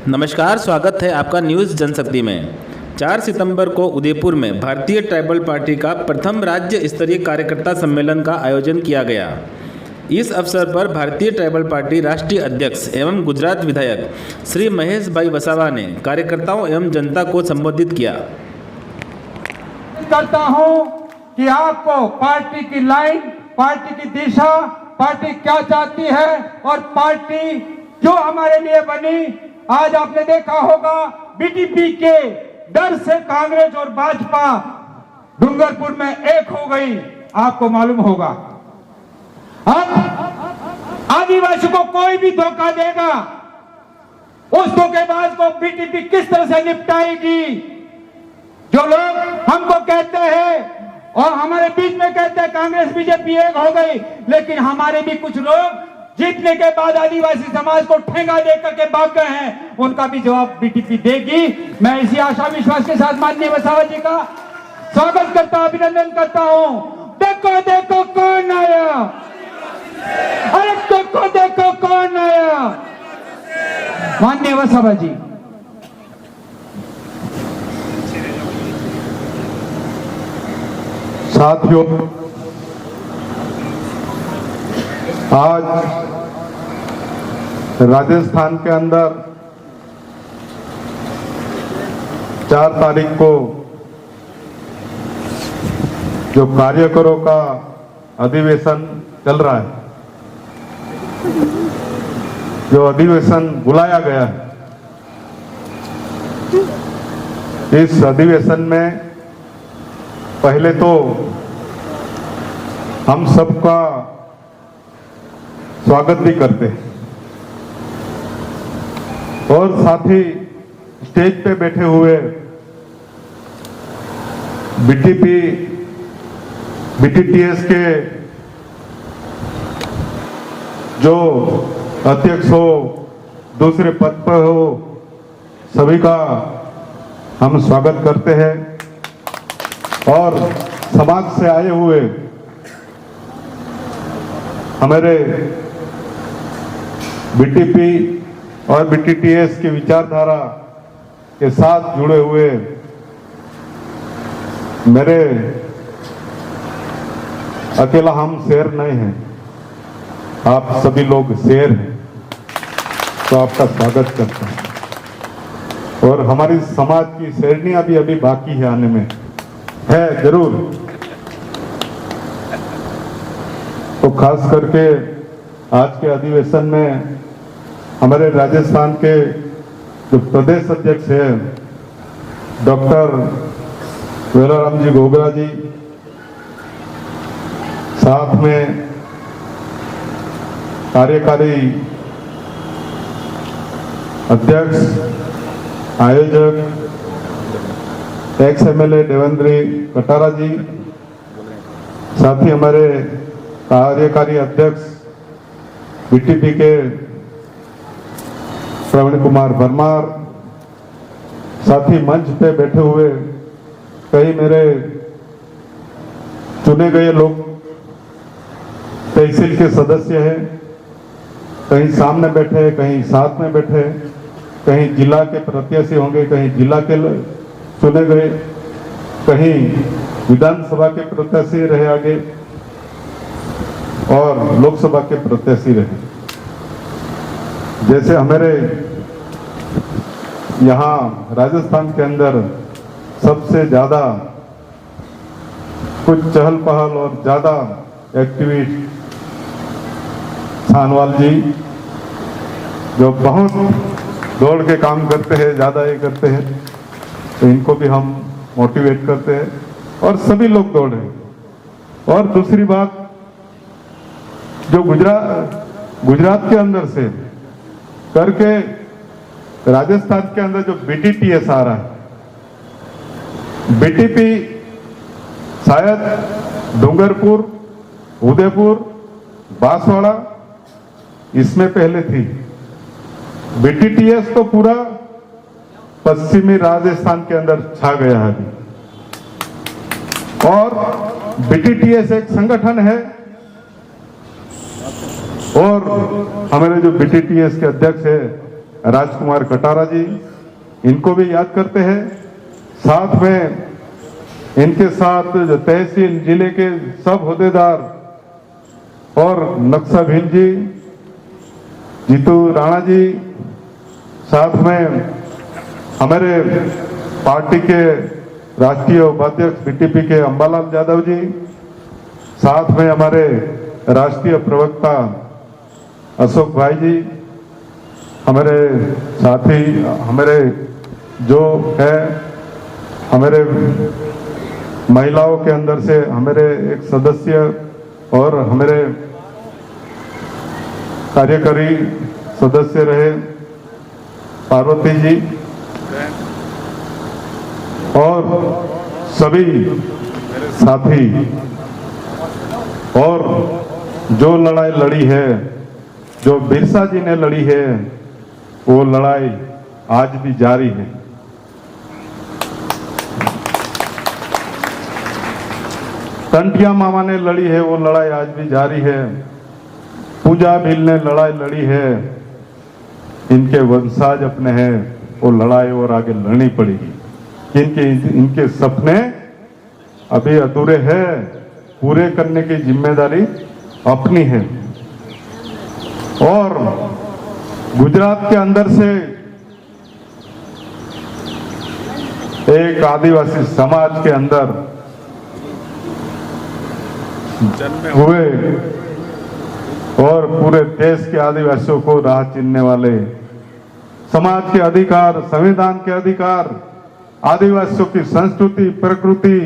नमस्कार, स्वागत है आपका न्यूज़ जनशक्ति में। 4 सितंबर को उदयपुर में भारतीय ट्राइबल पार्टी का प्रथम राज्य स्तरीय कार्यकर्ता सम्मेलन का आयोजन किया गया। इस अवसर पर भारतीय ट्राइबल पार्टी राष्ट्रीय अध्यक्ष एवं गुजरात विधायक श्री महेश भाई वसावा ने कार्यकर्ताओं एवं जनता को संबोधित किया। करता हूं कि आपको पार्टी की लाइन, पार्टी की दिशा, पार्टी क्या चाहती है और पार्टी जो हमारे लिए बनी। आज आपने देखा होगा बीटीपी के डर से कांग्रेस और भाजपा डूंगरपुर में एक हो गई, आपको मालूम होगा। अब आदिवासी को कोई भी धोखा देगा, उस धोखेबाज को बीटीपी किस तरह से निपटाएगी। जो लोग हमको कहते हैं और हमारे बीच में कहते हैं कांग्रेस बीजेपी एक हो गई, लेकिन हमारे भी कुछ लोग जीतने के बाद आदिवासी समाज को ठेंगा देकर के भाग गए हैं, उनका भी जवाब बीटीपी देगी। मैं इसी आशा विश्वास के साथ माननीय वसावा जी का स्वागत करता हूं, अभिनंदन करता हूं। देखो देखो कौन आया, अरे देखो देखो कौन आया, माननीय वसावा जी। साथियों, आज राजस्थान के अंदर 4 तारीख को जो कार्यकरों का अधिवेशन चल रहा है, जो अधिवेशन बुलाया गया है, इस अधिवेशन में पहले तो हम सबका स्वागत भी करते हैं और साथ ही स्टेज पे बैठे हुए बीटीटीएस के जो अध्यक्ष हो, दूसरे पद पर हो, सभी का हम स्वागत करते हैं। और समाज से आए हुए हमारे बीटीपी और बीटीटीएस की विचारधारा के साथ जुड़े हुए मेरे अकेला हम शेर नहीं हैं, आप सभी लोग शेर हैं, तो आपका स्वागत करता हूं। और हमारी समाज की शेरनियां भी अभी बाकी है, आने में है जरूर। तो खास करके आज के अधिवेशन में हमारे राजस्थान के जो प्रदेश अध्यक्ष हैं डॉक्टर वेलाराम जी गोगरा जी, साथ में कार्यकारी अध्यक्ष, आयोजक एक्स एमएलए देवेंद्र कटारा जी, साथ ही हमारे कार्यकारी अध्यक्ष बीटीपी के प्रवीण कुमार परमार, साथ ही मंच पे बैठे हुए कई मेरे चुने गए लोग तहसील के सदस्य हैं, कहीं सामने बैठे, कहीं साथ में बैठे, कहीं जिला के प्रत्याशी होंगे, कहीं जिला के चुने गए, कहीं विधानसभा के प्रत्याशी रहे आगे और लोकसभा के प्रत्याशी रहे। जैसे हमारे यहाँ राजस्थान के अंदर सबसे ज्यादा कुछ चहल पहल और ज्यादा एक्टिविस्ट सानवाल जी, जो बहुत दौड़ के काम करते हैं, ज्यादा ये करते हैं, तो इनको भी हम मोटिवेट करते हैं और सभी लोग दौड़े। और दूसरी बात, जो गुजरात के अंदर से करके राजस्थान के अंदर जो बीटीटीएस आ रहा है, बीटीपी शायद डूंगरपुर, उदयपुर, बांसवाड़ा इसमें पहले थी। बीटीटीएस तो पूरा पश्चिमी राजस्थान के अंदर छा गया है अभी। और बीटीटीएस एक संगठन है और हमारे जो बीटीटीएस के अध्यक्ष है राजकुमार कटारा जी, इनको भी याद करते हैं। साथ में इनके साथ जो तहसील जिले के सब ओहदेदार और नक्शा भील जी, जीतू राणा जी, साथ में हमारे पार्टी के राष्ट्रीय उपाध्यक्ष बीटीपी के अंबालाल यादव जी, साथ में हमारे राष्ट्रीय प्रवक्ता अशोक भाई जी, हमारे साथी, हमारे जो है हमारे महिलाओं के अंदर से हमारे एक सदस्य और हमारे कार्यकारी सदस्य रहे पार्वती जी, और सभी साथी, और जो लड़ाई लड़ी है, जो बिरसा जी ने लड़ी है, वो लड़ाई आज भी जारी है। टंटिया मामा ने लड़ी है, वो लड़ाई आज भी जारी है। पूजा भील ने लड़ाई लड़ी है, इनके वंशज अपने हैं, वो लड़ाई और आगे लड़नी पड़ेगी। इनके सपने अभी अधूरे हैं, पूरे करने की जिम्मेदारी अपनी है। और गुजरात के अंदर से एक आदिवासी समाज के अंदर जन्मे हुए और पूरे देश के आदिवासियों को राह चीनने वाले, समाज के अधिकार, संविधान के अधिकार, आदिवासियों की संस्कृति प्रकृति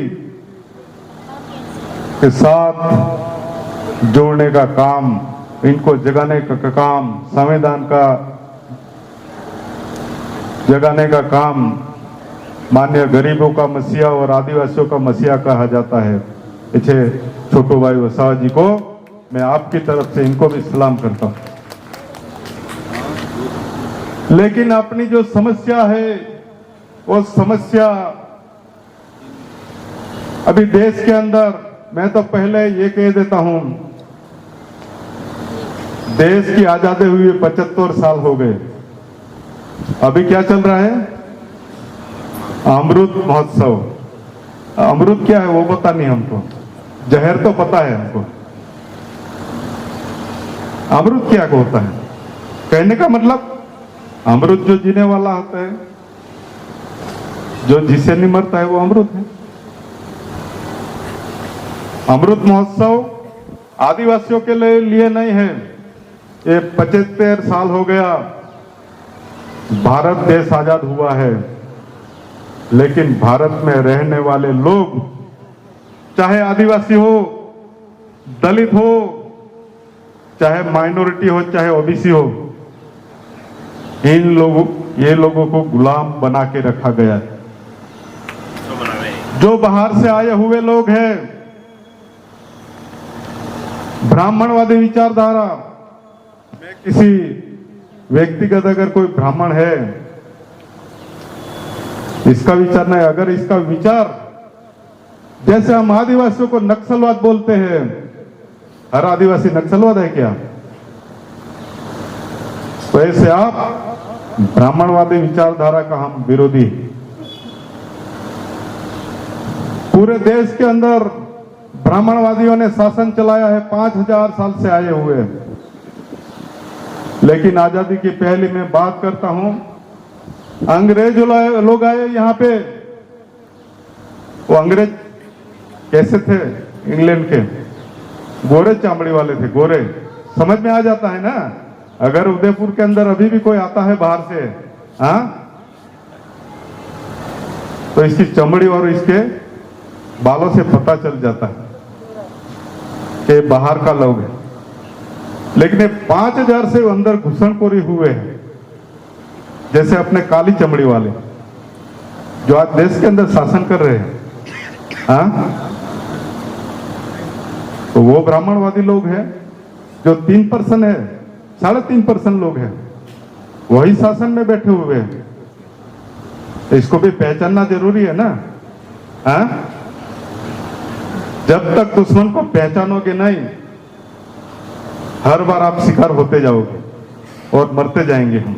के साथ जोड़ने का काम, इनको जगाने का काम, संविधान का जगाने का काम माननीय गरीबों का मसीहा और आदिवासियों का मसीहा कहा जाता है। पीछे छोटू भाई वसावा जी को मैं आपकी तरफ से इनको भी सलाम करता हूं। लेकिन अपनी जो समस्या है, वो समस्या अभी देश के अंदर, मैं तो पहले ये कह देता हूं, देश की आजादी हुई 75 साल हो गए। अभी क्या चल रहा है? अमृत महोत्सव। अमृत क्या है वो पता नहीं हमको, जहर तो पता है हमको। अमृत क्या होता है? कहने का मतलब अमृत जो जीने वाला होता है, जो जिसे नहीं मरता है, वो अमृत है। अमृत महोत्सव आदिवासियों के लिए नहीं है। ये 75 साल हो गया भारत देश आजाद हुआ है, लेकिन भारत में रहने वाले लोग, चाहे आदिवासी हो, दलित हो, चाहे माइनॉरिटी हो, चाहे ओबीसी हो, ये लोगों को गुलाम बना के रखा गया है। जो बाहर से आए हुए लोग हैं, ब्राह्मणवादी विचारधारा में किसी व्यक्तिगत अगर कोई ब्राह्मण है, इसका विचार नहीं, अगर इसका विचार जैसे हम आदिवासियों को नक्सलवाद बोलते हैं, हर आदिवासी नक्सलवाद है क्या? वैसे आप ब्राह्मणवादी विचारधारा का हम विरोधी। पूरे देश के अंदर ब्राह्मणवादियों ने शासन चलाया है, 5000 साल से आए हुए। लेकिन आजादी की पहली मैं बात करता हूं, अंग्रेज लोग आए यहाँ पे। वो अंग्रेज कैसे थे? इंग्लैंड के गोरे चामड़ी वाले थे, गोरे। समझ में आ जाता है ना? अगर उदयपुर के अंदर अभी भी कोई आता है बाहर से, हाँ, तो इसकी चमड़ी और इसके बालों से पता चल जाता है कि बाहर का लोग है। लेकिन ये 5000 से अंदर घुसनखोरी हुए हैं, जैसे अपने काली चमड़ी वाले जो आज देश के अंदर शासन कर रहे हैं, हाँ, तो वो ब्राह्मणवादी लोग हैं। जो 3% है, 3.5% लोग हैं, वही शासन में बैठे हुए हैं। इसको भी पहचानना जरूरी है ना, हाँ? जब तक दुश्मन को पहचानोगे नहीं, हर बार आप शिकार होते जाओगे और मरते जाएंगे हम।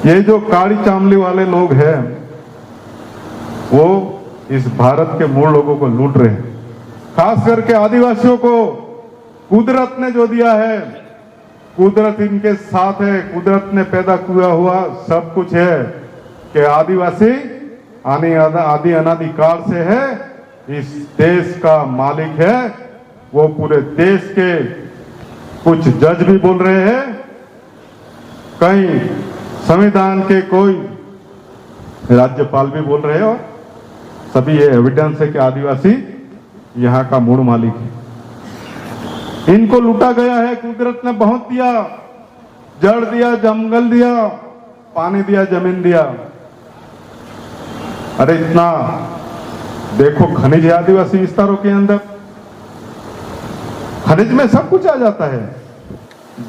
ये जो काली चामली वाले लोग हैं वो इस भारत के मूल लोगों को लूट रहे हैं। खास करके आदिवासियों को कुदरत ने जो दिया है, कुदरत इनके साथ है, कुदरत ने पैदा किया हुआ सब कुछ है कि आदिवासी आदि अनादि काल से है, इस देश का मालिक है। वो पूरे देश के कुछ जज भी बोल रहे हैं, कहीं संविधान के कोई राज्यपाल भी बोल रहे हैं, और सभी ये एविडेंस है कि आदिवासी यहाँ का मूल मालिक है। इनको लूटा गया है। कुदरत ने बहुत दिया, जड़ दिया, जंगल दिया, पानी दिया, जमीन दिया। अरे इतना देखो, खनिज है आदिवासी विस्तारों के अंदर। खनिज में सब कुछ आ जाता है,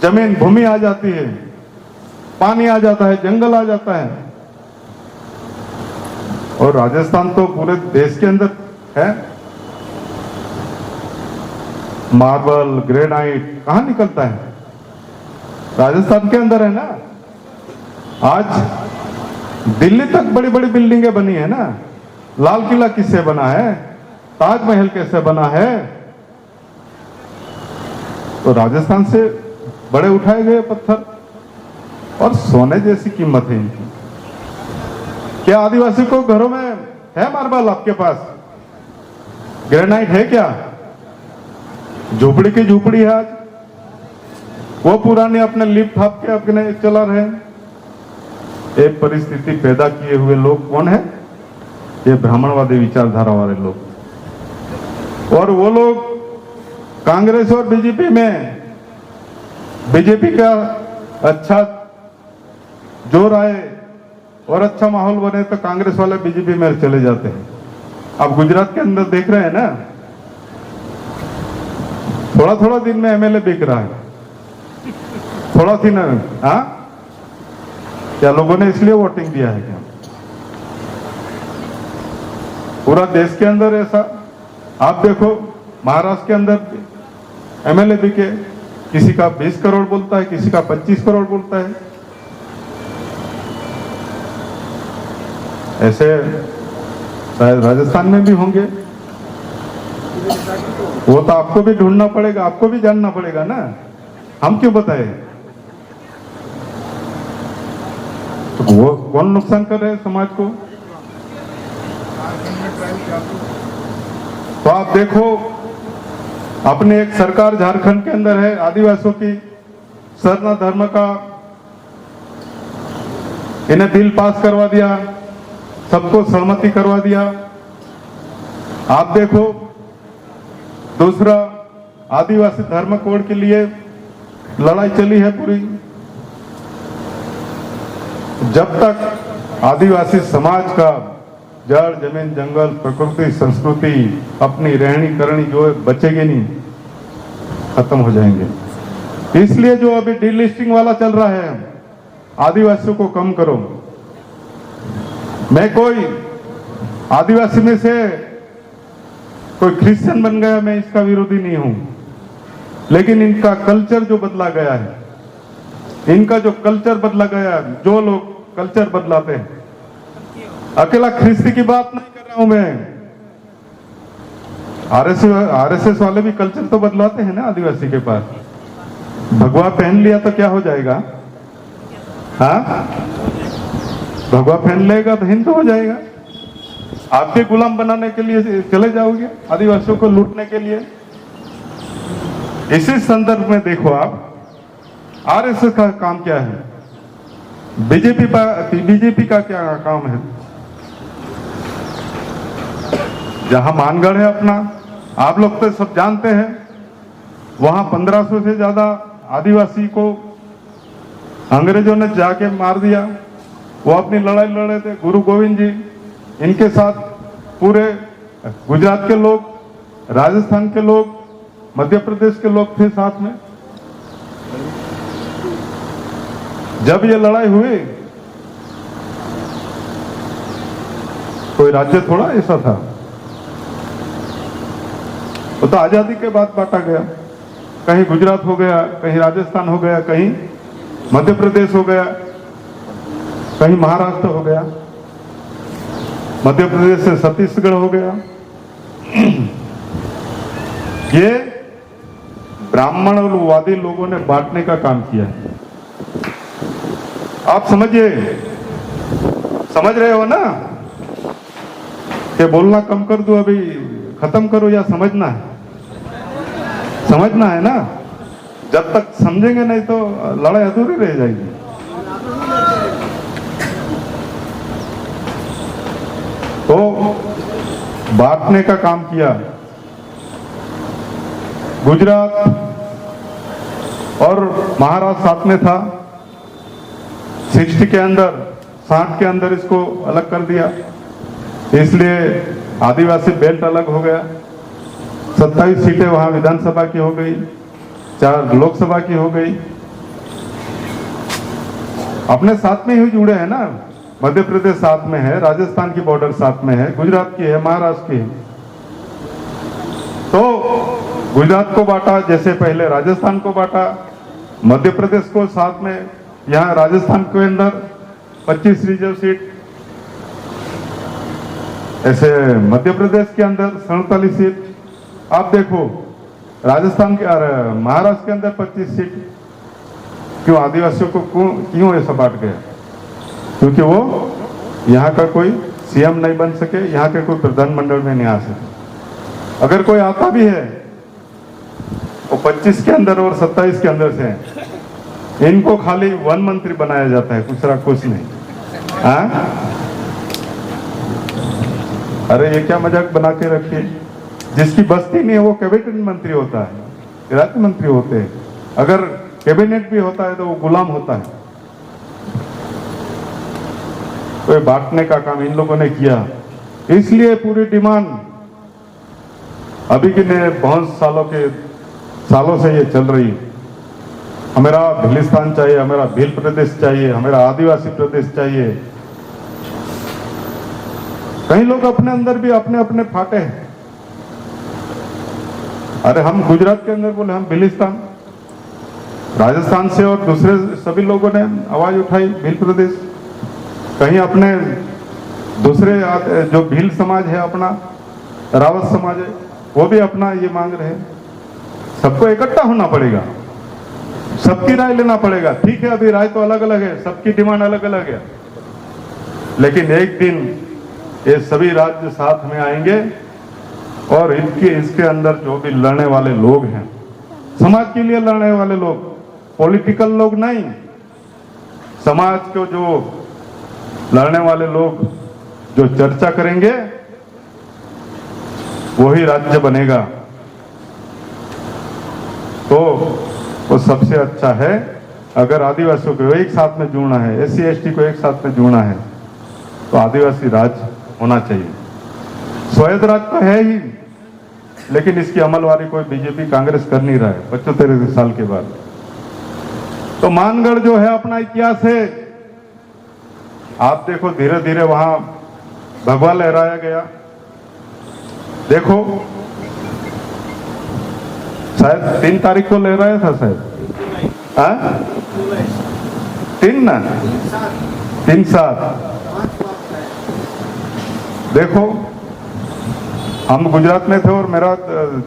जमीन भूमि आ जाती है, पानी आ जाता है, जंगल आ जाता है। और राजस्थान तो पूरे देश के अंदर है। मार्बल, ग्रेनाइट कहां निकलता है? राजस्थान के अंदर है ना। आज दिल्ली तक बड़ी बड़ी बिल्डिंगें बनी है ना। लाल किला किससे बना है? ताजमहल कैसे बना है? तो राजस्थान से बड़े उठाए गए पत्थर, और सोने जैसी कीमत है इनकी। क्या आदिवासी को घरों में है मार्बल? आपके पास ग्रेनाइट है क्या? झोपड़ी की झोपड़ी है आज। वो पुराने अपने लिप थाप के अपने चला रहे हैं। एक परिस्थिति पैदा किए हुए लोग कौन है? ये ब्राह्मणवादी विचारधारा वाले लोग। और वो लोग कांग्रेस और बीजेपी में, बीजेपी का अच्छा जोर आए और अच्छा माहौल बने तो कांग्रेस वाले बीजेपी में चले जाते हैं। अब गुजरात के अंदर देख रहे हैं ना, थोड़ा थोड़ा दिन में एमएलए बिक रहा है। थोड़ा दिन, हाँ, क्या लोगों ने इसलिए वोटिंग दिया है क्या? पूरा देश के अंदर ऐसा आप देखो, महाराष्ट्र के अंदर एमएलए बिके, किसी का 20 करोड़ बोलता है, किसी का 25 करोड़ बोलता है। ऐसे शायद राजस्थान में भी होंगे। वो तो आपको भी ढूंढना पड़ेगा, आपको भी जानना पड़ेगा ना। हम क्यों बताए? तो वो कौन नुकसान कर रहे हैं समाज को? तो आप देखो, अपने एक सरकार झारखंड के अंदर है, आदिवासियों की सरना धर्म का इन्हें बिल पास करवा दिया, सबको सहमति करवा दिया। आप देखो, दूसरा आदिवासी धर्म कोड के लिए लड़ाई चली है पूरी। जब तक आदिवासी समाज का जड़, जमीन, जंगल, प्रकृति, संस्कृति, अपनी रहनी करनी जो बचेगी नहीं, खत्म हो जाएंगे। इसलिए जो अभी डीलिस्टिंग वाला चल रहा है, आदिवासियों को कम करो। मैं कोई आदिवासी में से कोई क्रिश्चियन बन गया, मैं इसका विरोधी नहीं हूं, लेकिन इनका कल्चर जो बदला गया है, इनका जो कल्चर बदला गया है, जो लोग कल्चर बदलाते हैं, अकेला ख्रिस्ती की बात नहीं कर रहा हूं मैं, आरएसएस वाले भी कल्चर तो बदलाते हैं ना आदिवासी के पास। भगवा पहन लिया तो क्या हो जाएगा? हाँ, भगवा पहन लेगा तो हिंदू हो जाएगा। आपके गुलाम बनाने के लिए चले जाओगे, आदिवासियों को लूटने के लिए। इसी संदर्भ में देखो आप, आरएसएस का काम क्या है, बीजेपी का क्या काम है। जहां मानगढ़ है अपना, आप लोग तो सब जानते हैं, वहां 1500 से ज्यादा आदिवासी को अंग्रेजों ने जाके मार दिया। वो अपनी लड़ाई लड़ रहे थे, गुरु गोविंद जी, इनके साथ पूरे गुजरात के लोग, राजस्थान के लोग, मध्य प्रदेश के लोग थे साथ में। जब ये लड़ाई हुई, कोई राज्य थोड़ा ऐसा था, वो तो आजादी के बाद बांटा गया। कहीं गुजरात हो गया, कहीं राजस्थान हो गया, कहीं मध्य प्रदेश हो गया। कहीं महाराष्ट्र हो गया, मध्य प्रदेश से छत्तीसगढ़ हो गया। ये ब्राह्मणवादी लोगों ने बांटने का काम किया है। आप समझिए, समझ रहे हो ना कि बोलना कम कर दो, अभी खत्म करो, या समझना है? समझना है ना। जब तक समझेंगे नहीं तो लड़ाई अधूरी रह जाएगी। तो बांटने का काम किया। गुजरात और महाराष्ट्र साथ में था। 60 के अंदर, 60 के अंदर इसको अलग कर दिया, इसलिए आदिवासी बेल्ट अलग हो गया। 27 सीटें वहां विधानसभा की हो गई, 4 लोकसभा की हो गई। अपने साथ में ही जुड़े हैं ना। मध्य प्रदेश साथ में है, राजस्थान की बॉर्डर साथ में है, गुजरात की है, महाराष्ट्र की है। तो गुजरात को बांटा, जैसे पहले राजस्थान को बांटा, मध्य प्रदेश को साथ में, यहां राजस्थान के अंदर 25 रिजर्व सीट, ऐसे मध्य प्रदेश के अंदर 47 सीट। आप देखो राजस्थान के और महाराष्ट्र के अंदर 25 सीट। क्यों आदिवासियों को क्यों ऐसा बांट गया? क्योंकि वो यहाँ का कोई सीएम नहीं बन सके, यहाँ के कोई प्रधानमंडल में नहीं आ सके। अगर कोई आता भी है वो 25 के अंदर और 27 के अंदर से, इनको खाली वन मंत्री बनाया जाता है, दूसरा कुछ नहीं। हाँ, अरे ये क्या मजाक बना के रखिए। जिसकी बस्ती नहीं है वो कैबिनेट मंत्री होता है, राज्य मंत्री होते हैं। अगर कैबिनेट भी होता है तो वो गुलाम होता है। तो ये बांटने का काम इन लोगों ने किया। इसलिए पूरी डिमांड अभी के ने बहुत सालों से ये चल रही है। हमारा भिलिस्तान चाहिए, हमारा भील प्रदेश चाहिए, हमारा आदिवासी प्रदेश चाहिए। कई लोग अपने अंदर भी अपने अपने फाटे हैं। अरे हम गुजरात के अंदर बोले हम भिलिस्तान, राजस्थान से और दूसरे सभी लोगों ने आवाज उठाई भील प्रदेश। कहीं अपने दूसरे जो भील समाज है, अपना रावत समाज है, वो भी अपना ये मांग रहे हैं। सबको इकट्ठा होना पड़ेगा, सबकी राय लेना पड़ेगा। ठीक है, अभी राय तो अलग अलग है, सबकी डिमांड अलग अलग है, लेकिन एक दिन ये सभी राज्य साथ में आएंगे और इसके अंदर जो भी लड़ने वाले लोग हैं, समाज के लिए लड़ने वाले लोग, पॉलिटिकल लोग नहीं, समाज को जो लड़ने वाले लोग जो चर्चा करेंगे वही राज्य बनेगा। तो वो सबसे अच्छा है। अगर आदिवासियों को एक साथ में जुड़ना है, SC ST को एक साथ में जुड़ना है, तो आदिवासी राज्य होना चाहिए। स्वायत्त राज्य तो है ही, लेकिन इसकी अमलवारी कोई बीजेपी कांग्रेस कर नहीं रहा है 75 साल के बाद। तो मानगढ़ जो है अपना इतिहास है। आप देखो धीरे धीरे वहां भगवा लहराया गया। देखो शायद 3 तारीख को लहराया था शायद, हाँ 3 ना 3/7। देखो हम गुजरात में थे और मेरा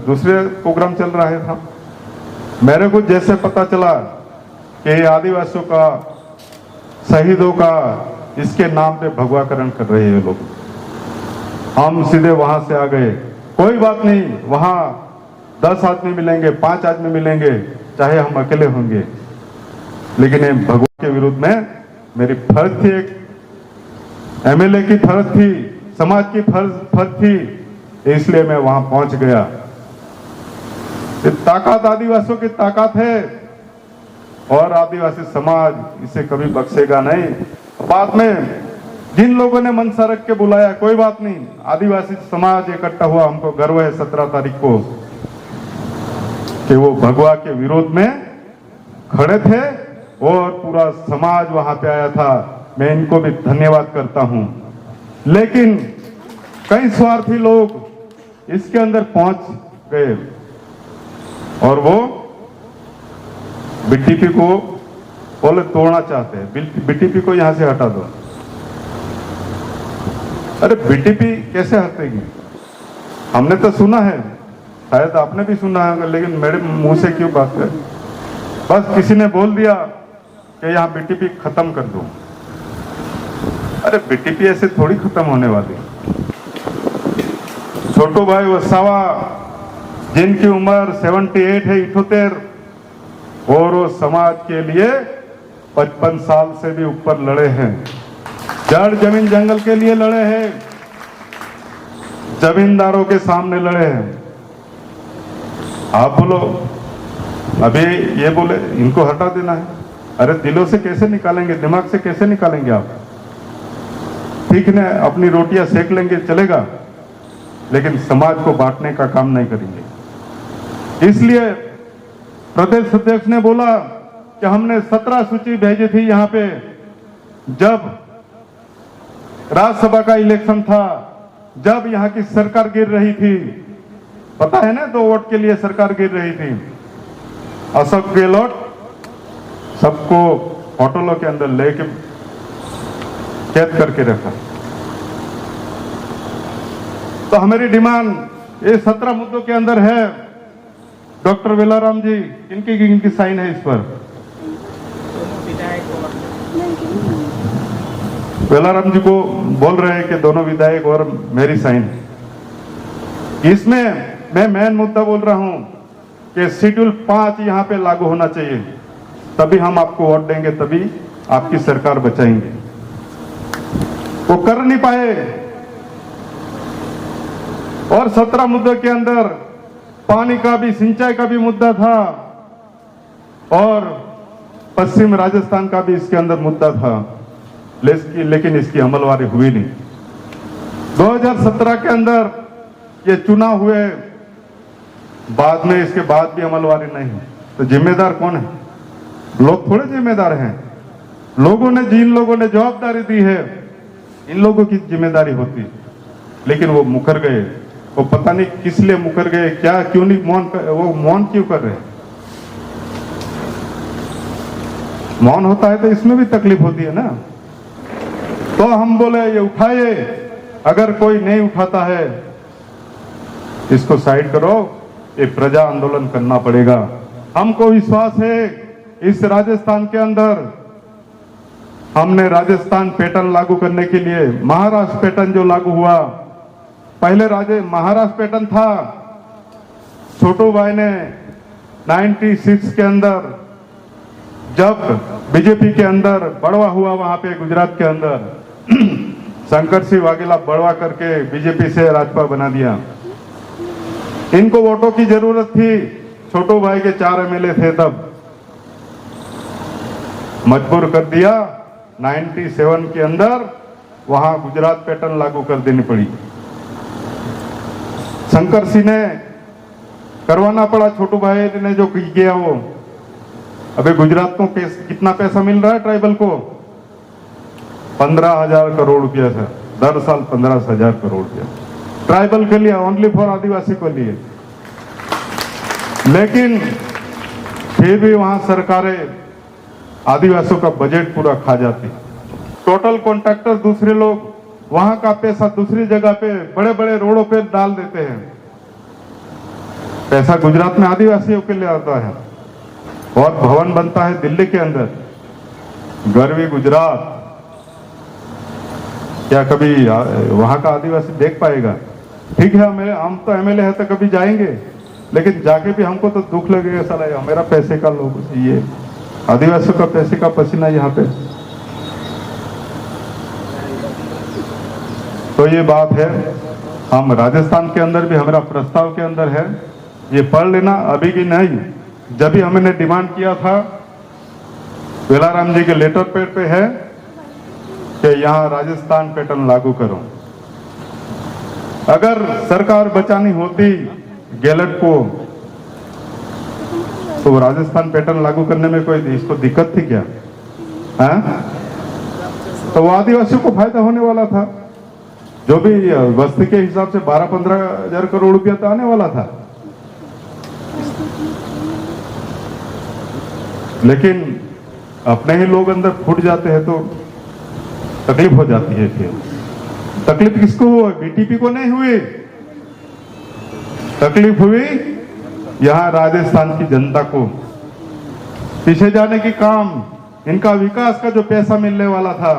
दूसरे प्रोग्राम चल रहा था। मेरे को जैसे पता चला कि आदिवासियों का, शहीदों का इसके नाम पे भगवाकरण कर रहे हैं लोग, हम सीधे वहां से आ गए। कोई बात नहीं, वहां 10 आदमी मिलेंगे, 5 आदमी मिलेंगे, चाहे हम अकेले होंगे, लेकिन ये भगवा के विरुद्ध में मेरी फर्ज थी, एक MLA की फर्ज थी, समाज की फर्ज थी, इसलिए मैं वहां पहुंच गया। ये ताकत आदिवासियों की ताकत है और आदिवासी समाज इसे कभी बख्शेगा नहीं। बाद में जिन लोगों ने मनसा रख के बुलाया, कोई बात नहीं, आदिवासी समाज इकट्ठा हुआ। हमको गर्व है 17 तारीख को कि वो भगवा के विरोध में खड़े थे और पूरा समाज वहां पे आया था। मैं इनको भी धन्यवाद करता हूं। लेकिन कई स्वार्थी लोग इसके अंदर पहुंच गए और वो BTP को बोले तोड़ना चाहते हैं, बीटीपी को यहां से हटा दो। अरे बीटीपी कैसे हटेगी? हमने तो सुना है, शायद आपने भी सुना है, लेकिन मेरे मुंह से क्यों बात है? बस किसी ने बोल दिया कि यहाँ बीटीपी खत्म कर दो। अरे बीटीपी ऐसे थोड़ी खत्म होने वाली। छोटो भाई वसावा जिनकी उम्र 78 है 78, और वो समाज के लिए 55 साल से भी ऊपर लड़े हैं, जड़ जमीन जंगल के लिए लड़े हैं, जमींदारों के सामने लड़े हैं। आप बोलो अभी ये बोले इनको हटा देना है। अरे दिलों से कैसे निकालेंगे, दिमाग से कैसे निकालेंगे आप? ठीक है, अपनी रोटियां सेक लेंगे चलेगा, लेकिन समाज को बांटने का काम नहीं करेंगे। इसलिए प्रदेश अध्यक्ष ने बोला कि हमने 17 सूची भेजी थी यहाँ पे, जब राज्यसभा का इलेक्शन था, जब यहाँ की सरकार गिर रही थी, पता है ना, 2 वोट के लिए सरकार गिर रही थी। अशोक गहलोत सबको होटलों के अंदर लेके कैद करके रखा। तो हमारी डिमांड ये 17 मुद्दों के अंदर है। डॉक्टर वेलाराम जी, इनकी साइन है इस पर? वेलाराम जी को बोल रहे हैं कि दोनों विधायक और मेरी साइन। इसमें मैं मेन मुद्दा बोल रहा हूं कि शेड्यूल 5 यहां पे लागू होना चाहिए, तभी हम आपको वोट देंगे, तभी आपकी सरकार बचाएंगे। वो कर नहीं पाए। और 17 मुद्दों के अंदर पानी का भी, सिंचाई का भी मुद्दा था, और पश्चिम राजस्थान का भी इसके अंदर मुद्दा था, लेकिन इसकी अमलवारी हुई नहीं। 2017 के अंदर ये चुनाव हुए, बाद में इसके बाद भी अमलवारी नहीं। तो जिम्मेदार कौन है? लोग थोड़े जिम्मेदार हैं। लोगों ने, जिन लोगों ने जवाबदारी दी है, इन लोगों की जिम्मेदारी होती, लेकिन वो मुकर गए। वो पता नहीं किस लिए मुकर गए, क्या, क्यों नहीं वो मौन क्यों कर रहे हैं? मौन होता है तो इसमें भी तकलीफ होती है ना। तो हम बोले ये उठाए, अगर कोई नहीं उठाता है इसको साइड करो, ये प्रजा आंदोलन करना पड़ेगा। हमको विश्वास है इस राजस्थान के अंदर हमने राजस्थान पैटर्न लागू करने के लिए, महाराष्ट्र पैटर्न जो लागू हुआ, पहले महाराष्ट्र पैटर्न था, छोटू भाई ने 96 के अंदर जब बीजेपी के अंदर बड़वा हुआ, वहां पे गुजरात के अंदर शंकर सिंह वाघेला बड़वा करके बीजेपी से राज्यपाल बना दिया। इनको वोटों की जरूरत थी, छोटू भाई के 4 एमएलए थे, तब मजबूर कर दिया। 97 के अंदर वहां गुजरात पैटर्न लागू कर देनी पड़ी। शंकर सिंह ने करवाना पड़ा, छोटू भाई ने जो किया वो। अबे गुजरात को कितना पैसा मिल रहा है ट्राइबल को? 15,000 करोड़ रुपया था, दर साल 15,000 करोड़ रुपया ट्राइबल के लिए, ओनली फॉर आदिवासी को लिए। लेकिन फिर भी वहां सरकारें आदिवासियों का बजट पूरा खा जाती। टोटल कॉन्ट्रैक्टर दूसरे लोग वहां का पैसा दूसरी जगह पे, बड़े बड़े रोडों पे डाल देते हैं। पैसा गुजरात में आदिवासियों के लिए आता है, और भवन बनता है दिल्ली के अंदर। गर्वी गुजरात, क्या कभी वहां का आदिवासी देख पाएगा? ठीक है, हम तो एमएलए है तो कभी जाएंगे, लेकिन जाके भी हमको तो दुख लगेगा, साला मेरा पैसे का लोग, ये आदिवासियों का पैसे का पसीना यहाँ पे। तो ये बात है। हम राजस्थान के अंदर भी हमारा प्रस्ताव के अंदर है, ये पढ़ लेना, अभी की नहीं, जब भी हमने डिमांड किया था, वेलाराम जी के लेटर पैड पे है कि यहाँ राजस्थान पैटर्न लागू करो। अगर सरकार बचानी होती गहलोत को, तो राजस्थान पैटर्न लागू करने में कोई इसको दिक्कत थी क्या? है? तो वो आदिवासियों को फायदा होने वाला था, जो भी बस्ती के हिसाब से 12-15 हजार करोड़ रुपया तो आने वाला था। लेकिन अपने ही लोग अंदर फूट जाते हैं तो तकलीफ हो जाती है। फिर तकलीफ किसको हुई? बीटीपी को नहीं हुई, तकलीफ हुई यहां राजस्थान की जनता को। पीछे जाने की काम, इनका विकास का जो पैसा मिलने वाला था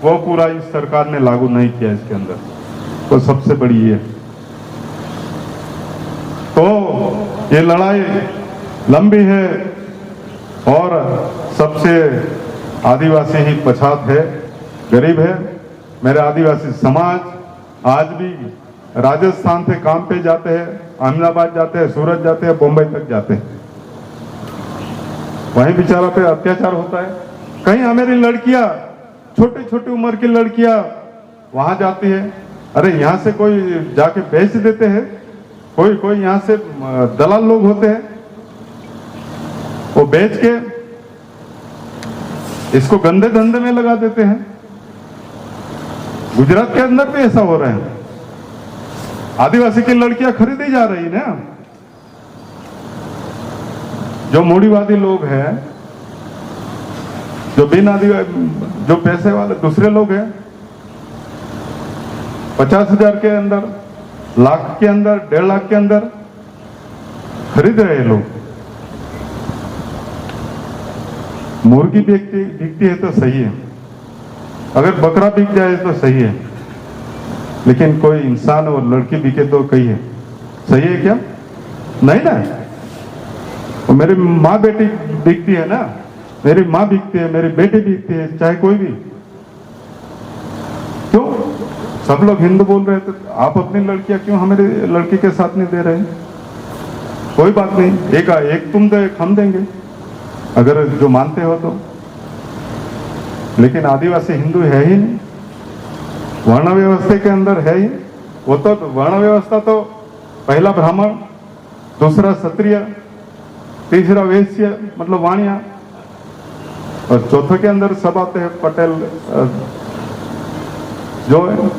वो पूरा इस सरकार ने लागू नहीं किया इसके अंदर, तो सबसे बड़ी ये। तो ये लड़ाई लंबी है और सबसे आदिवासी ही पछात है, गरीब है। मेरे आदिवासी समाज आज भी राजस्थान से काम पे जाते हैं, अहमदाबाद जाते हैं, सूरत जाते हैं, बम्बई तक जाते हैं, वहीं बेचारा पे अत्याचार होता है। कहीं हमारी लड़कियां, छोटी छोटी उम्र की लड़कियां वहां जाती है, अरे यहाँ से कोई जाके बेच देते हैं, कोई कोई यहाँ से दलाल लोग होते हैं, वो बेच के इसको गंदे धंधे में लगा देते हैं। गुजरात के अंदर भी ऐसा हो रहा है, आदिवासी की लड़कियां खरीदी जा रही ना। जो मूढ़ीवादी लोग हैं, जो बिन आदिवासी, जो पैसे वाले दूसरे लोग हैं, 50,000 के अंदर, लाख के अंदर, 1.5 लाख के अंदर खरीद रहे हैं लोग। मुर्गी बिकती है तो सही है, अगर बकरा बिक जाए तो सही है, लेकिन कोई इंसान और लड़की बिके तो कही है सही है क्या? नहीं ना। तो मेरी माँ बेटी बिकती है ना, मेरी माँ बिकती है, मेरी बेटी बिकती है, चाहे कोई भी। क्यों सब लोग हिंदू बोल रहे थे, आप अपनी लड़कियां क्यों हमारे लड़की के साथ नहीं दे रहे? कोई बात नहीं, एक तुम दो, एक हम देंगे, अगर जो मानते हो तो। लेकिन आदिवासी हिंदू है ही नहीं, वर्ण व्यवस्था के अंदर है ही। वो तो वर्ण व्यवस्था तो पहला ब्राह्मण, दूसरा क्षत्रिय, तीसरा वैश्य मतलब वाणिया, और चौथे के अंदर सब आते हैं पटेल जो है।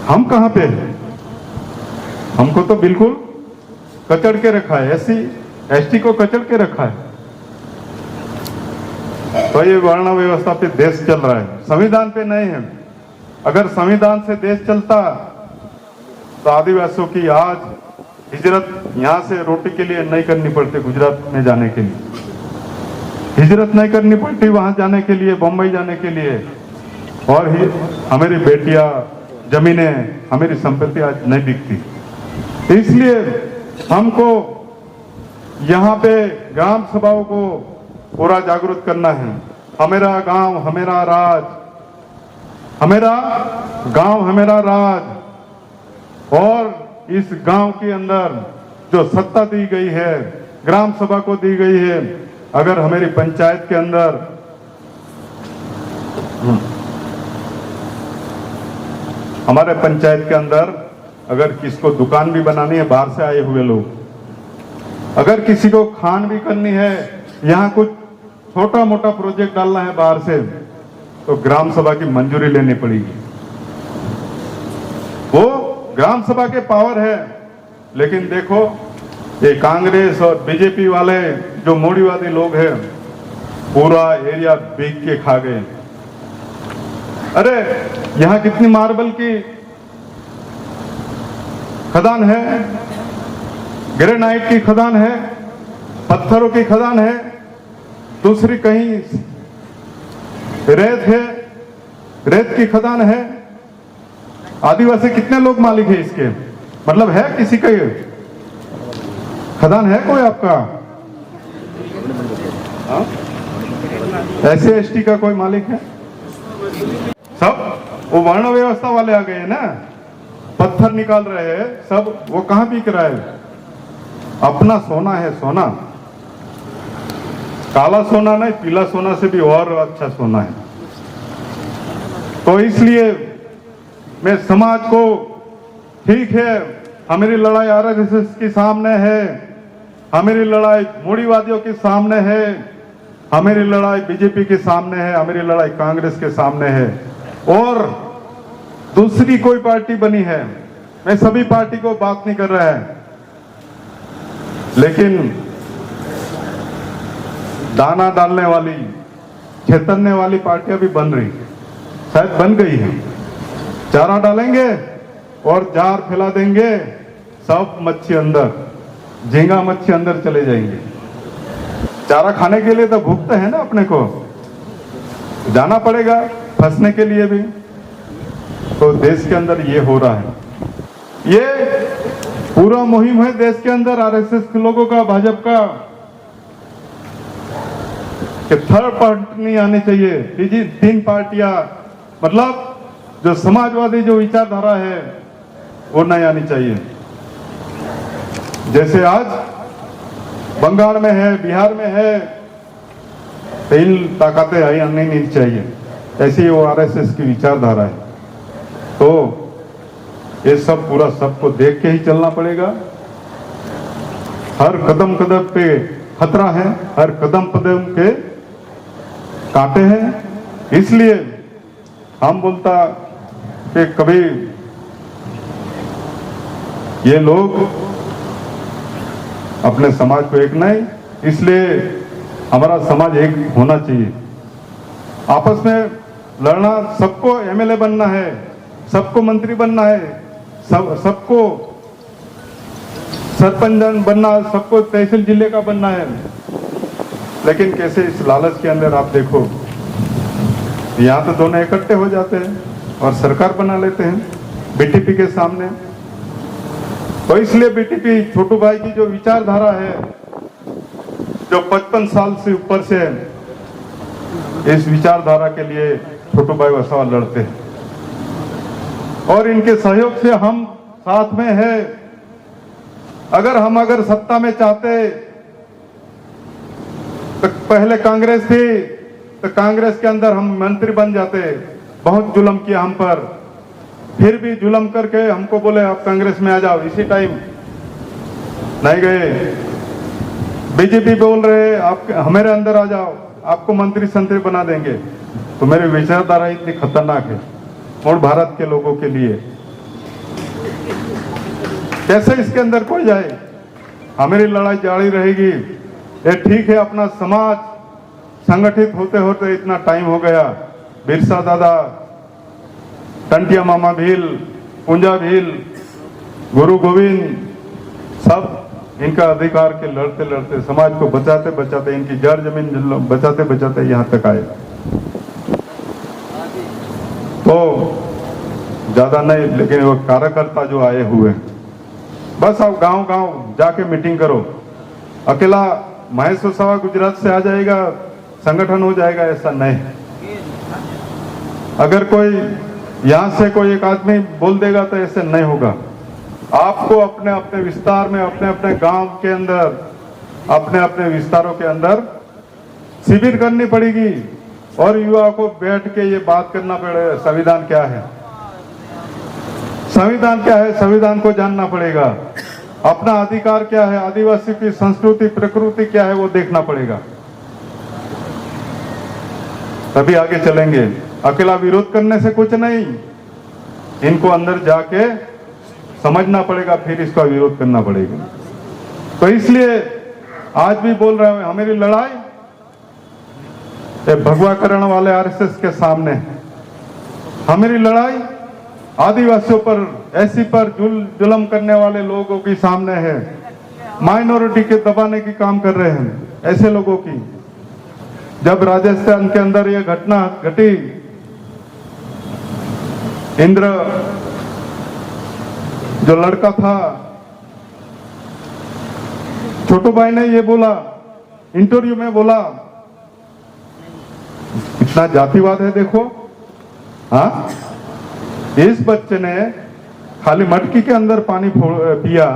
हम कहां पे हैं? हमको तो बिल्कुल कचड़ के रखा है, एससी एसटी को कचड़ के रखा है। तो ये वर्ण व्यवस्था पे देश चल रहा है, संविधान पे नहीं है। अगर संविधान से देश चलता तो आदिवासियों की आज हिजरत यहां से रोटी के लिए नहीं करनी पड़ती, गुजरात में जाने के लिए हिजरत नहीं करनी पड़ती, वहां जाने के लिए, बम्बई जाने के लिए। और हमारी बेटियां, जमीनें, हमारी संपत्ति आज नहीं बिकती। इसलिए हमको यहाँ पे ग्राम सभाओं को पूरा जागरूक करना है। हमेरा गांव हमेरा राज, हमेरा गांव हमेरा राज। और इस गांव के अंदर जो सत्ता दी गई है, ग्राम सभा को दी गई है, अगर हमारी पंचायत के अंदर हमारे पंचायत के अंदर अगर किसको दुकान भी बनानी है, बाहर से आए हुए लोग, अगर किसी को खान भी करनी है, यहाँ कुछ छोटा मोटा प्रोजेक्ट डालना है बाहर से, तो ग्राम सभा की मंजूरी लेनी पड़ेगी। वो ग्राम सभा के पावर है। लेकिन देखो ये कांग्रेस और बीजेपी वाले जो मूढ़ीवादी लोग हैं, पूरा एरिया बेच के खा गए। अरे यहां कितनी मार्बल की खदान है, ग्रेनाइट की खदान है, पत्थरों की खदान है, दूसरी कहीं रेत है, रेत की खदान है। आदिवासी कितने लोग मालिक है इसके? मतलब है किसी का ये खदान है कोई आपका? ऐसे एसटी का कोई मालिक है? सब वो वर्ण व्यवस्था वाले आ गए ना, पत्थर निकाल रहे हैं सब। वो कहां बिक रहा है? अपना सोना है, सोना, काला सोना नहीं, पीला सोना से भी और अच्छा सोना है। तो इसलिए मैं समाज को, ठीक है हमारी लड़ाई आरएसएस के सामने है, हमारी लड़ाई मूढ़ीवादियों के सामने है, हमारी लड़ाई बीजेपी के सामने है, हमारी लड़ाई कांग्रेस के सामने है, और दूसरी कोई पार्टी बनी है। मैं सभी पार्टी को बात नहीं कर रहा है, लेकिन दाना डालने वाली, छेतरने वाली पार्टियां भी बन रही, शायद बन गई है। चारा डालेंगे और जार फैला देंगे, सब मच्छी अंदर, झींगा मच्छी अंदर चले जाएंगे। चारा खाने के लिए तो भूखते हैं ना, अपने को जाना पड़ेगा फंसने के लिए भी। तो देश के अंदर ये हो रहा है, ये पूरा मुहिम है देश के अंदर आरएसएस के लोगों का, भाजपा का, कि थर्ड पार्टी नहीं आनी चाहिए। तीन पार्टियां, मतलब जो समाजवादी जो विचारधारा है वो नहीं आनी चाहिए। जैसे आज बंगाल में है, बिहार में है, तीन ताकतें आनी नहीं चाहिए, ऐसी वो आरएसएस की विचारधारा है। तो ये सब पूरा सबको देख के ही चलना पड़ेगा। हर कदम कदम पे खतरा है, हर कदम कदम पे कांटे हैं। इसलिए हम बोलता कि कभी ये लोग अपने समाज को एक नहीं, इसलिए हमारा समाज एक होना चाहिए। आपस में लड़ना, सबको एमएलए बनना है, सबको मंत्री बनना है, सबको सरपंच बनना, सबको तहसील जिले का बनना है। लेकिन कैसे इस लालच के अंदर आप देखो, यहाँ तो दोनों इकट्ठे हो जाते हैं और सरकार बना लेते हैं बीटीपी के सामने। तो इसलिए बीटीपी छोटू भाई की जो विचारधारा है, जो 55 साल से ऊपर से इस विचारधारा के लिए छोटू भाई वसावा लड़ते हैं और इनके सहयोग से हम साथ में है। अगर सत्ता में चाहते तो पहले कांग्रेस थी, तो कांग्रेस के अंदर हम मंत्री बन जाते। बहुत जुल्म किया हम पर, फिर भी जुल्म करके हमको बोले आप कांग्रेस में आ जाओ, इसी टाइम नहीं गए। बीजेपी बोल रहे आप हमारे अंदर आ जाओ, आपको मंत्री संतरी बना देंगे। तो मेरी विचारधारा इतनी खतरनाक है और भारत के लोगों के लिए कैसे इसके अंदर कोई जाए। हमारी लड़ाई जारी रहेगी। ये ठीक है, अपना समाज संगठित होते होते इतना टाइम हो गया। बिरसा दादा, टंटिया मामा भील, पुंजा भील, गुरु गोविंद, सब इनका अधिकार के लड़ते लड़ते, समाज को बचाते बचाते, इनकी जड़ जमीन बचाते बचाते यहाँ तक आए। तो ज्यादा नहीं, लेकिन वो कार्यकर्ता जो आए हुए, बस आप गांव गांव जाके मीटिंग करो। अकेला महेश वसावा गुजरात से आ जाएगा, संगठन हो जाएगा, ऐसा नहीं। अगर कोई यहां से कोई एक आदमी बोल देगा तो ऐसे नहीं होगा। आपको अपने अपने विस्तार में, अपने अपने गांव के अंदर, अपने अपने विस्तारों के अंदर शिविर करनी पड़ेगी और युवा को बैठ के ये बात करना पड़ेगा, संविधान क्या है, संविधान क्या है, संविधान को जानना पड़ेगा। अपना अधिकार क्या है, आदिवासी की संस्कृति प्रकृति क्या है, वो देखना पड़ेगा, तभी आगे चलेंगे। अकेला विरोध करने से कुछ नहीं, इनको अंदर जाके समझना पड़ेगा, फिर इसका विरोध करना पड़ेगा। तो इसलिए आज भी बोल रहे हैं, हमारी लड़ाई भगवा करने वाले आरएसएस के सामने, हमारी लड़ाई आदिवासियों पर, एससी पर जुल्म करने वाले लोगों के सामने है, माइनॉरिटी के दबाने की काम कर रहे हैं ऐसे लोगों की। जब राजस्थान के अंदर ये घटना घटी, इंद्र जो लड़का था, छोटू भाई ने ये बोला, इंटरव्यू में बोला, इतना जातिवाद है देखो। हाँ, इस बच्चे ने खाली मटकी के अंदर पानी पिया।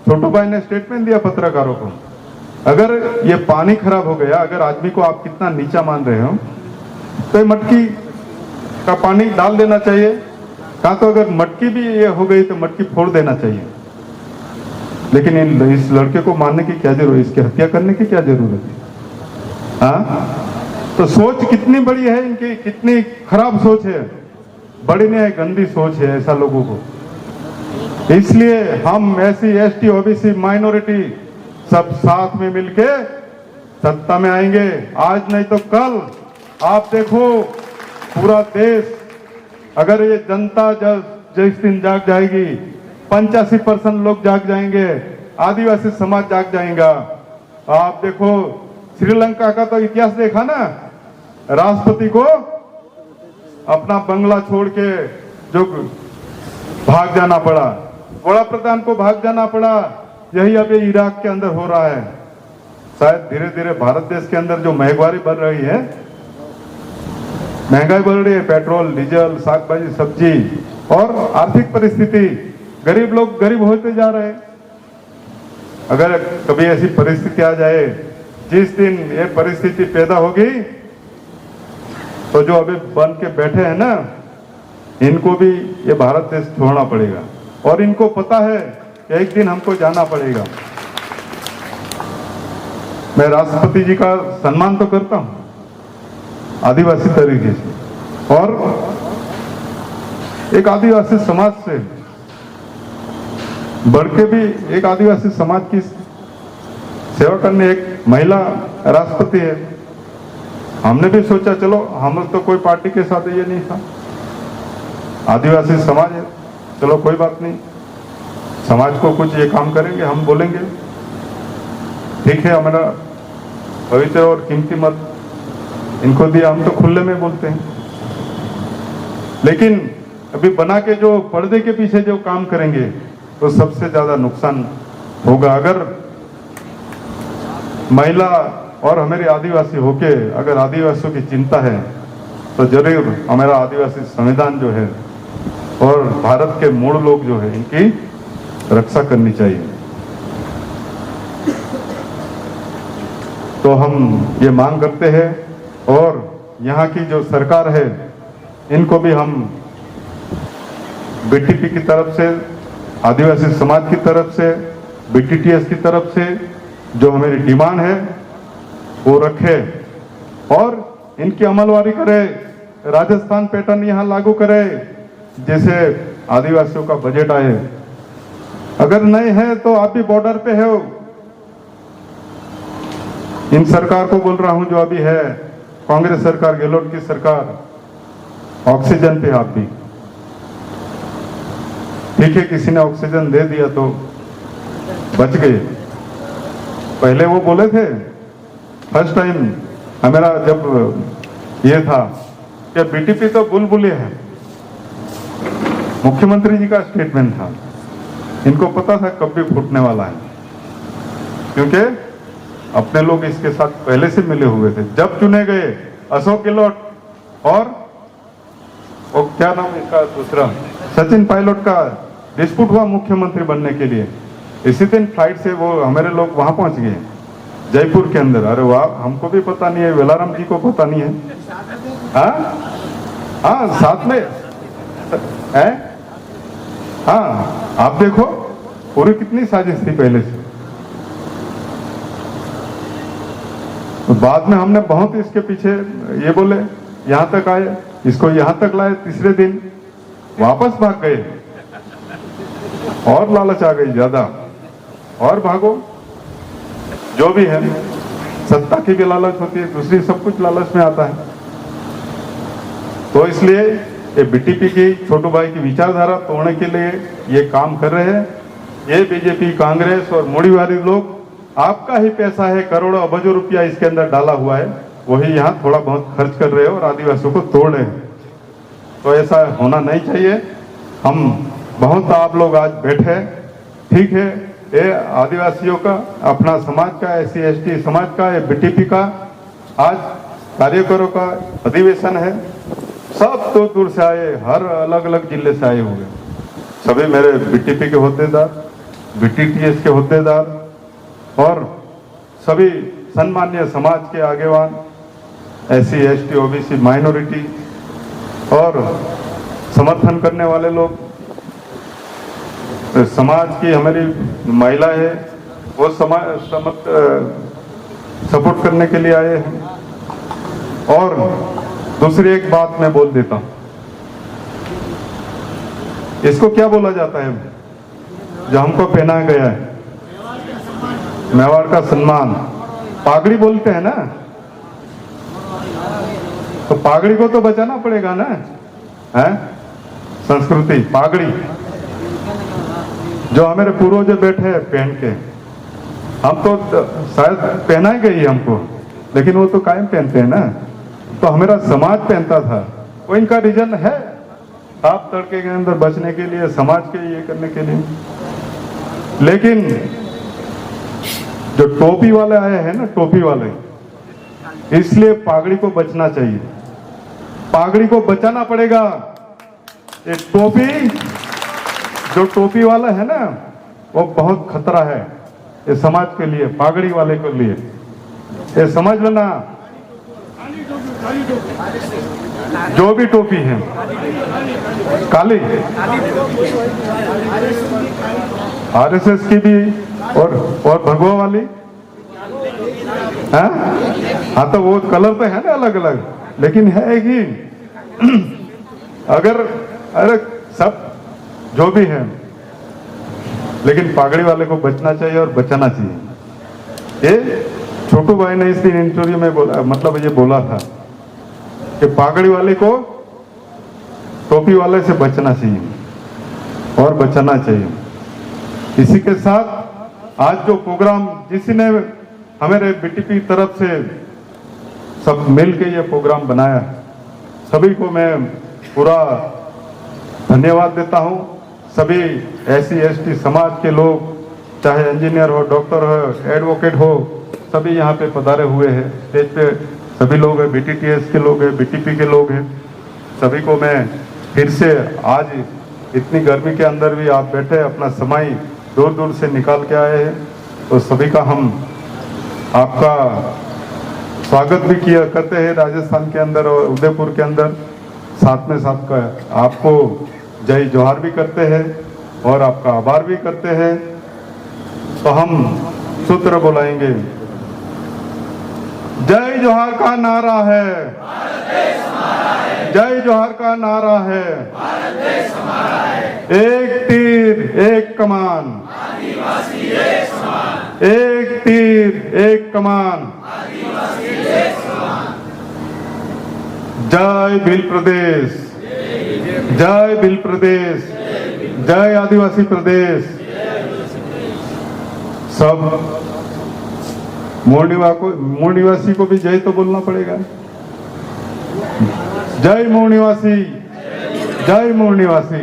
छोटू भाई ने स्टेटमेंट दिया पत्रकारों को, अगर ये पानी खराब हो गया, अगर आदमी को आप कितना नीचा मान रहे हो, तो मटकी का पानी डाल देना चाहिए, कहा तो अगर मटकी भी ये हो गई तो मटकी फोड़ देना चाहिए। लेकिन इस लड़के को मारने की क्या जरूरत है, इसकी हत्या करने की क्या जरूरत है? हाँ, तो सोच कितनी बड़ी है इनकी, कितनी खराब सोच है, बड़ी नहीं है, गंदी सोच है ऐसा लोगों को। इसलिए हम एससी एसटी ओबीसी माइनॉरिटी सब साथ में मिलके सत्ता में आएंगे, आज नहीं तो कल। आप देखो पूरा देश, अगर ये जनता जिस दिन जाग जाएगी, 85% लोग जाग जाएंगे, आदिवासी समाज जाग जाएगा। आप देखो श्रीलंका का तो इतिहास देखा ना, राष्ट्रपति को अपना बंगला छोड़ के जो भाग जाना पड़ा, वड़ा प्रधान को भाग जाना पड़ा। यही अब ये इराक के अंदर हो रहा है। शायद धीरे धीरे भारत देश के अंदर जो महंगाई बढ़ रही है, महंगाई बढ़ रही है, पेट्रोल डीजल शाक भाजी सब्जी, और आर्थिक परिस्थिति, गरीब लोग गरीब होते जा रहे हैं। अगर कभी ऐसी परिस्थिति आ जाए, जिस दिन ये परिस्थिति पैदा होगी, तो जो अभी बन के बैठे हैं ना, इनको भी ये भारत देश छोड़ना पड़ेगा। और इनको पता है कि एक दिन हमको जाना पड़ेगा। मैं राष्ट्रपति जी का सम्मान तो करता हूं आदिवासी तरीके से, और एक आदिवासी समाज से बढ़ के भी एक आदिवासी समाज की सेवा करने एक महिला राष्ट्रपति है। हमने भी सोचा चलो, हम तो कोई पार्टी के साथ ये नहीं था, आदिवासी समाज है, चलो कोई बात नहीं, समाज को कुछ ये काम करेंगे, हम बोलेंगे ठीक है, हमारा पवित्र और कीमती मत इनको दिया, हम तो खुले में बोलते हैं। लेकिन अभी बना के जो पर्दे के पीछे जो काम करेंगे, तो सबसे ज्यादा नुकसान होगा। अगर महिला और हमारे आदिवासी होके अगर आदिवासियों की चिंता है, तो जरूर हमारा आदिवासी संविधान जो है और भारत के मूल लोग जो है, इनकी रक्षा करनी चाहिए। तो हम ये मांग करते हैं, और यहाँ की जो सरकार है, इनको भी हम बीटीपी की तरफ से, आदिवासी समाज की तरफ से, बीटीटीएस की तरफ से जो हमारी डिमांड है वो रखे और इनकी अमलवारी करे। राजस्थान पैटर्न यहाँ लागू करे, जैसे आदिवासियों का बजट आए। अगर नहीं है तो आप भी बॉर्डर पे हो। इन सरकार को बोल रहा हूं जो अभी है, कांग्रेस सरकार, गहलोत की सरकार, ऑक्सीजन पे आप भी ठीक है, किसी ने ऑक्सीजन दे दिया तो बच गए। पहले वो बोले थे, फर्स्ट टाइम हमारा जब ये था कि बीटीपी तो बुलबुले है, मुख्यमंत्री जी का स्टेटमेंट था। इनको पता था कब भी फूटने वाला है, क्योंकि अपने लोग इसके साथ पहले से मिले हुए थे। जब चुने गए अशोक गहलोत और वो क्या नाम इसका दूसरा, सचिन पायलट का डिस्प्यूट हुआ मुख्यमंत्री बनने के लिए, इसी दिन फ्लाइट से वो हमारे लोग वहां पहुंच गए जयपुर के अंदर। अरे वाह, हमको भी पता नहीं है, वेलाराम जी को पता नहीं है। हाँ साथ में है। हाँ आप देखो पूरी कितनी साजिश थी पहले से। तो बाद में हमने बहुत इसके पीछे ये बोले, यहां तक आए, इसको यहां तक लाए, तीसरे दिन वापस भाग गए और लालच आ गई ज्यादा, और भागो। जो भी है, सत्ता की भी लालच होती है, दूसरी सब कुछ लालच में आता है। तो इसलिए ये बीटीपी की छोटू भाई की विचारधारा तोड़ने के लिए ये काम कर रहे हैं। ये बीजेपी, कांग्रेस और मूढ़ीवादी लोग, आपका ही पैसा है, करोड़ों अरबों रुपया इसके अंदर डाला हुआ है, वही यहाँ थोड़ा बहुत खर्च कर रहे हो और आदिवासियों को तोड़ रहे हैं। तो ऐसा होना नहीं चाहिए। हम बहुत आप लोग आज बैठे, ठीक है, ये आदिवासियों का, अपना समाज का, SC/ST समाज का, ये बीटीपी का आज कार्यकरों का अधिवेशन है। सब दूर दूर से आए, हर अलग अलग जिले से आए हुए, सभी मेरे बीटीपी के होद्देदार, बीटीटीएस के होद्देदार और सभी सम्मान्य समाज के आगेवान, SC/ST OBC माइनॉरिटी और समर्थन करने वाले लोग, समाज की हमारी महिला है वो सपोर्ट करने के लिए आए हैं। और दूसरी एक बात मैं बोल देता हूं, इसको क्या बोला जाता है जो हमको पहनाया गया है, मेवाड़ का सम्मान। पागड़ी बोलते हैं ना, तो पागड़ी को तो बचाना पड़ेगा ना, है संस्कृति पागड़ी जो हमारे पूर्वज बैठे हैं पहन के, हम तो शायद पहना ही गई हमको, लेकिन वो तो कायम पहनते हैं ना, तो हमारा समाज पहनता था, वो इनका रीजन है आप तड़के के अंदर बचने के लिए, समाज के ये करने के लिए। लेकिन जो टोपी वाले आए हैं ना, टोपी वाले, इसलिए पागड़ी को बचना चाहिए, पागड़ी को बचाना पड़ेगा। ये टोपी, जो टोपी वाला है ना, वो बहुत खतरा है ये समाज के लिए, पागड़ी वाले के लिए, ये समझ लेना। जो भी टोपी है काली, आरएसएस की भी और भगवा वाली, हाँ तो वो कलर तो है ना अलग अलग, लेकिन है कि अरे सब जो भी है, लेकिन पागड़ी वाले को बचना चाहिए और बचाना चाहिए। ये छोटू भाई ने इस दिन इंटरव्यू में बोला, मतलब ये बोला था कि पागड़ी वाले को टोपी वाले से बचना चाहिए और बचाना चाहिए। इसी के साथ आज जो प्रोग्राम जिसने हमारे बीटीपी तरफ से सब मिल के ये प्रोग्राम बनाया, सभी को मैं पूरा धन्यवाद देता हूँ। सभी SC ST समाज के लोग, चाहे इंजीनियर हो, डॉक्टर हो, एडवोकेट हो, सभी यहाँ पे पधारे हुए हैं। स्टेज पे सभी लोग हैं, BTTS के लोग हैं, BTP के लोग हैं। सभी को मैं फिर से, आज इतनी गर्मी के अंदर भी आप बैठे अपना समय दूर दूर से निकाल के आए हैं, तो सभी का हम आपका स्वागत भी किया करते हैं राजस्थान के अंदर और उदयपुर के अंदर। साथ में साथ का आपको जय जोहार भी करते हैं और आपका आभार भी करते हैं। तो हम सूत्र बुलाएंगे। जय जोहार का नारा है, जय जोहार का नारा है, एक तीर एक कमान, एक तीर एक कमान, जय भील प्रदेश, जय भील प्रदेश, जय आदिवासी प्रदेश। सब मूल निवासी को भी जय तो बोलना पड़ेगा। जय मूल निवासी, जय मूल निवासी।